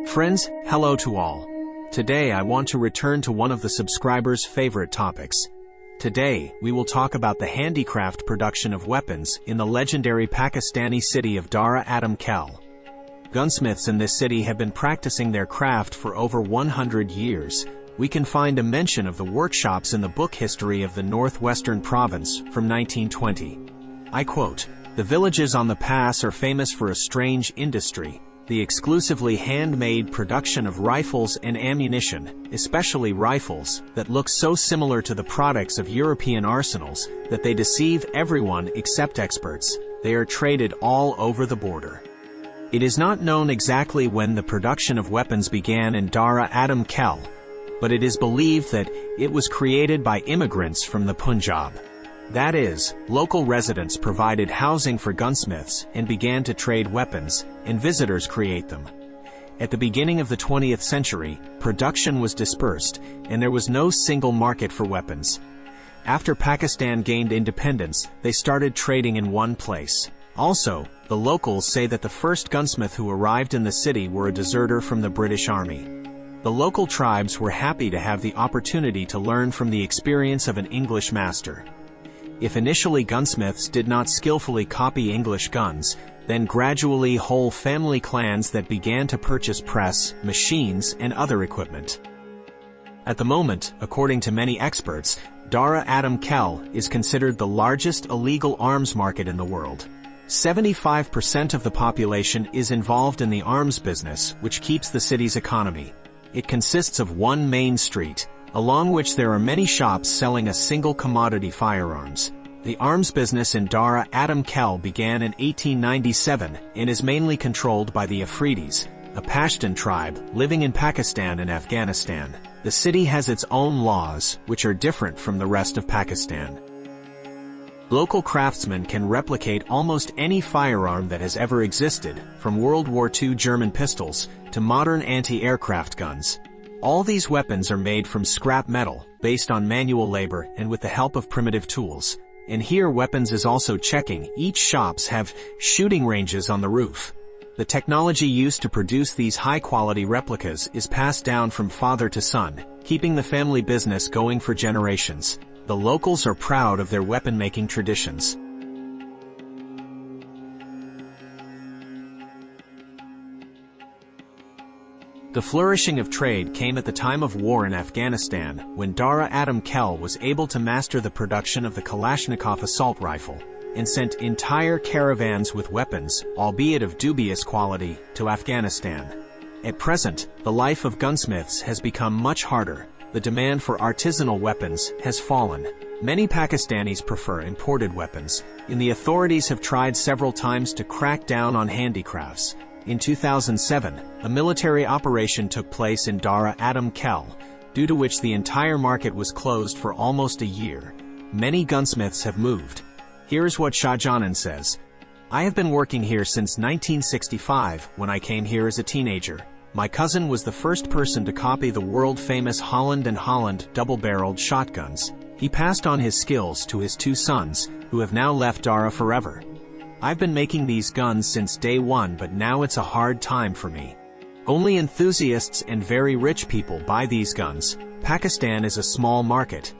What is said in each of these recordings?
Friends, hello to all. Today I want to return to one of the subscribers' favorite topics. Today, we will talk about the handicraft production of weapons in the legendary Pakistani city of Dara Adam Khel. Gunsmiths in this city have been practicing their craft for over 100 years. We can find a mention of the workshops in the book History of the Northwestern Province from 1920. I quote, "The villages on the pass are famous for a strange industry, the exclusively handmade production of rifles and ammunition, especially rifles, that look so similar to the products of European arsenals that they deceive everyone except experts. They are traded all over the border." It is not known exactly when the production of weapons began in Dara Adam Khel, but it is believed that it was created by immigrants from the Punjab. That is, local residents provided housing for gunsmiths and began to trade weapons, and visitors create them. At the beginning of the 20th century, production was dispersed, and there was no single market for weapons. After Pakistan gained independence, they started trading in one place. Also, the locals say that the first gunsmith who arrived in the city were a deserter from the British Army. The local tribes were happy to have the opportunity to learn from the experience of an English master. If initially gunsmiths did not skillfully copy English guns, then gradually whole family clans that began to purchase press, machines, and other equipment. At the moment, according to many experts, Dara Adam Khel is considered the largest illegal arms market in the world. 75% of the population is involved in the arms business, which keeps the city's economy. It consists of one main street, along which there are many shops selling a single commodity: firearms. The arms business in Dara Adam Khel began in 1897 and is mainly controlled by the Afridis, a Pashtun tribe living in Pakistan and Afghanistan. The city has its own laws, which are different from the rest of Pakistan. Local craftsmen can replicate almost any firearm that has ever existed, from World War II German pistols to modern anti-aircraft guns. All these weapons are made from scrap metal, based on manual labor and with the help of primitive tools. And here weapons is also checking. Each shops have shooting ranges on the roof. The technology used to produce these high-quality replicas is passed down from father to son, keeping the family business going for generations. The locals are proud of their weapon-making traditions. The flourishing of trade came at the time of war in Afghanistan, when Dara Adam Khel was able to master the production of the Kalashnikov assault rifle, and sent entire caravans with weapons, albeit of dubious quality, to Afghanistan. At present, the life of gunsmiths has become much harder. The demand for artisanal weapons has fallen. Many Pakistanis prefer imported weapons, and the authorities have tried several times to crack down on handicrafts. In 2007, a military operation took place in Dara Adam Khel, due to which the entire market was closed for almost a year. Many gunsmiths have moved. Here's what Shahjahan says. "I have been working here since 1965, when I came here as a teenager. My cousin was the first person to copy the world-famous Holland & Holland double-barreled shotguns. He passed on his skills to his two sons, who have now left Dara forever. I've been making these guns since day one, but now it's a hard time for me. Only enthusiasts and very rich people buy these guns. Pakistan is a small market,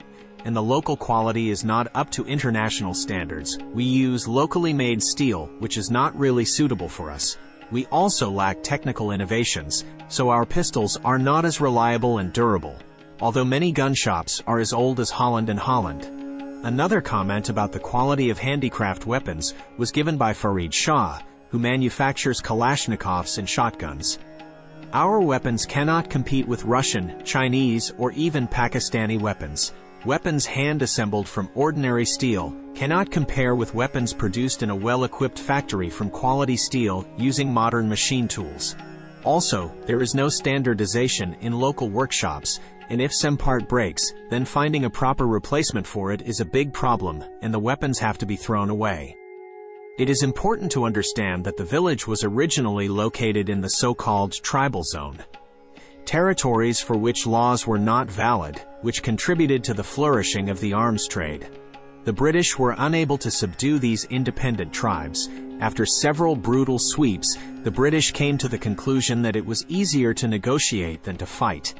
and the local quality is not up to international standards. We use locally made steel, which is not really suitable for us. We also lack technical innovations, so our pistols are not as reliable and durable, although many gun shops are as old as Holland & Holland." Another comment about the quality of handicraft weapons was given by Farid Shah, who manufactures Kalashnikovs and shotguns. "Our weapons cannot compete with Russian, Chinese, or even Pakistani weapons. Weapons hand-assembled from ordinary steel cannot compare with weapons produced in a well-equipped factory from quality steel using modern machine tools. Also, there is no standardization in local workshops, and if some part breaks, then finding a proper replacement for it is a big problem, and the weapons have to be thrown away." It is important to understand that the village was originally located in the so-called tribal zone, territories for which laws were not valid, which contributed to the flourishing of the arms trade. The British were unable to subdue these independent tribes. After several brutal sweeps, the British came to the conclusion that it was easier to negotiate than to fight.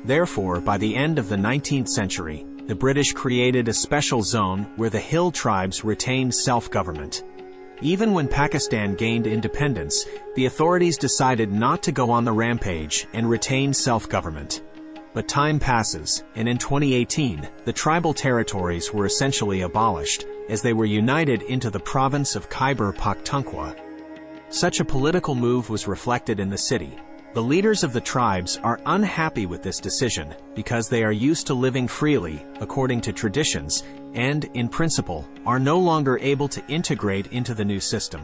Therefore, by the end of the 19th century, the British created a special zone where the hill tribes retained self-government. Even when Pakistan gained independence, the authorities decided not to go on the rampage and retain self-government. But time passes, and in 2018, the tribal territories were essentially abolished, as they were united into the province of Khyber Pakhtunkhwa. Such a political move was reflected in the city. The leaders of the tribes are unhappy with this decision because they are used to living freely, according to traditions, and, in principle, are no longer able to integrate into the new system.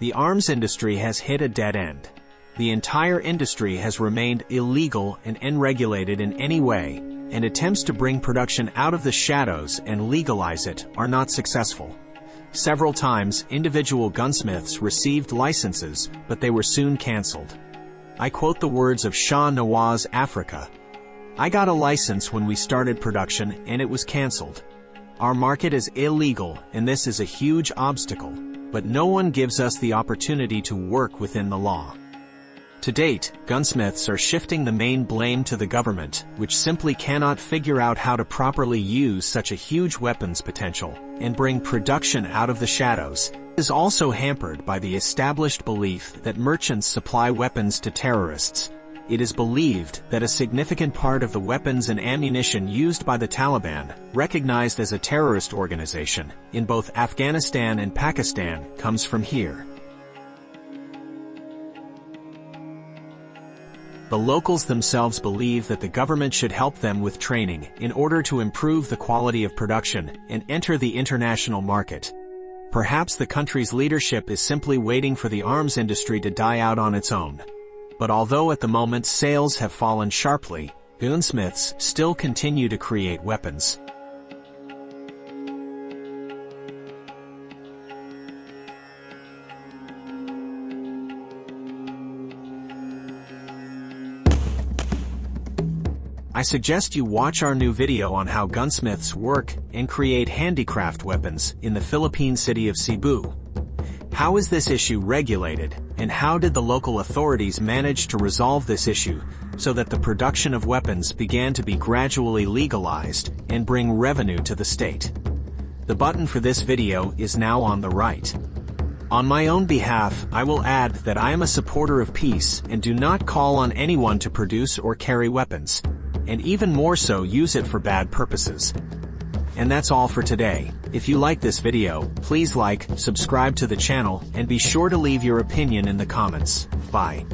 The arms industry has hit a dead end. The entire industry has remained illegal and unregulated in any way, and attempts to bring production out of the shadows and legalize it are not successful. Several times, individual gunsmiths received licenses, but they were soon cancelled. I quote the words of Shah Nawaz Africa. "I got a license when we started production and it was cancelled. Our market is illegal and this is a huge obstacle, but no one gives us the opportunity to work within the law." To date, gunsmiths are shifting the main blame to the government, which simply cannot figure out how to properly use such a huge weapons potential and bring production out of the shadows. It is also hampered by the established belief that merchants supply weapons to terrorists. It is believed that a significant part of the weapons and ammunition used by the Taliban, recognized as a terrorist organization, in both Afghanistan and Pakistan, comes from here. The locals themselves believe that the government should help them with training in order to improve the quality of production and enter the international market. Perhaps the country's leadership is simply waiting for the arms industry to die out on its own. But although at the moment sales have fallen sharply, gunsmiths still continue to create weapons. I suggest you watch our new video on how gunsmiths work and create handicraft weapons in the Philippine city of Cebu. How is this issue regulated, and how did the local authorities manage to resolve this issue so that the production of weapons began to be gradually legalized and bring revenue to the state? The button for this video is now on the right. On my own behalf, I will add that I am a supporter of peace and do not call on anyone to produce or carry weapons, and even more so use it for bad purposes. And that's all for today. If you like this video, please like, subscribe to the channel, and be sure to leave your opinion in the comments. Bye.